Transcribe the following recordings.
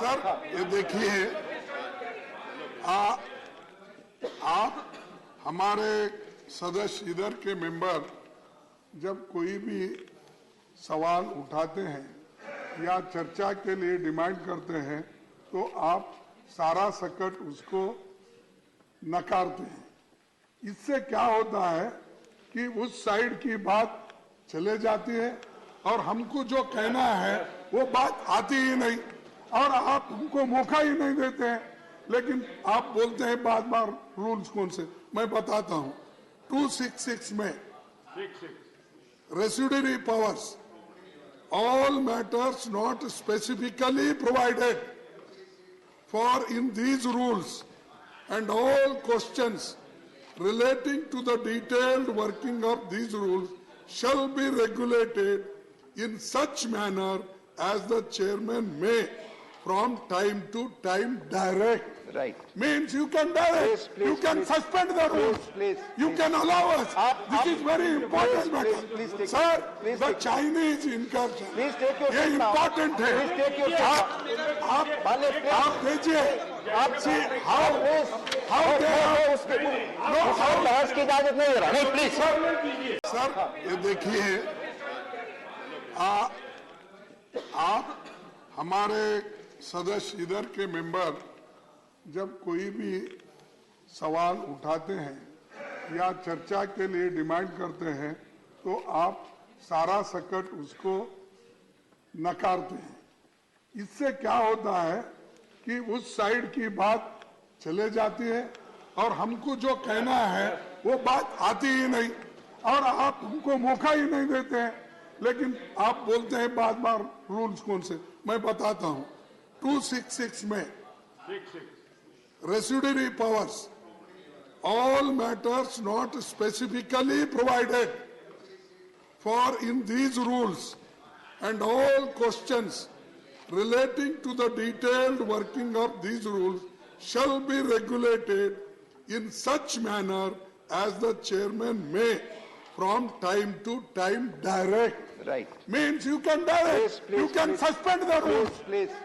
Sir ये देखिए, आप हमारे सदस्य इधर के मेंबर जब कोई भी सवाल उठाते हैं या चर्चा के लिए डिमांड करते हैं तो आप सारा सकट उसको नकारते हैं। इससे क्या होता है कि उस साइड की बात चले जाती है और हमको जो कहना है वो बात आती ही नहीं और आप हमको मौका ही नहीं देते हैं। लेकिन आप बोलते हैं बार बार रूल्स कौन से, मैं बताता हूं। 266 में residuary powers, all matters not specifically provided for in these rules and all questions relating to the detailed working of these rules shall be regulated in such manner as the chairman may from time to time direct. Right. Means you can direct, you can suspend the rules, you can allow us. This is very important matter. Sir, the Chinese incursion, Please take your ये seat now. important है। Please take your seat now. आप भेजिए, आप see how they are, उसको बहस की इजाजत नहीं दे रहा। नहीं, प्लीज सर ये देखिए, आप हमारे सदस्य इधर के मेंबर जब कोई भी सवाल उठाते हैं या चर्चा के लिए डिमांड करते हैं तो आप सारा सकट उसको नकारते हैं। इससे क्या होता है कि उस साइड की बात चले जाती है और हमको जो कहना है वो बात आती ही नहीं और आप हमको मौका ही नहीं देते हैं। लेकिन आप बोलते हैं बार बार रूल्स कौन से, मैं बताता हूं। 266 में residuary powers, all matters not specifically provided for in these rules and all questions relating to the detailed working of these rules shall be regulated in such manner as the chairman may from time to time direct. Right. Means you can direct, you can suspend the rules,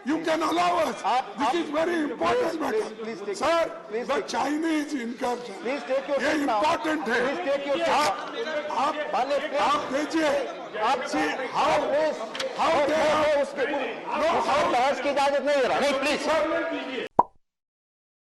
you can allow us. This is very important matter. Sir, the Chinese incursion, Please take your ये seat now. important है। Please take your seat now. आप भेजिए, see how they are, उसको बहस की इजाजत नहीं दे रहा। नहीं, प्लीज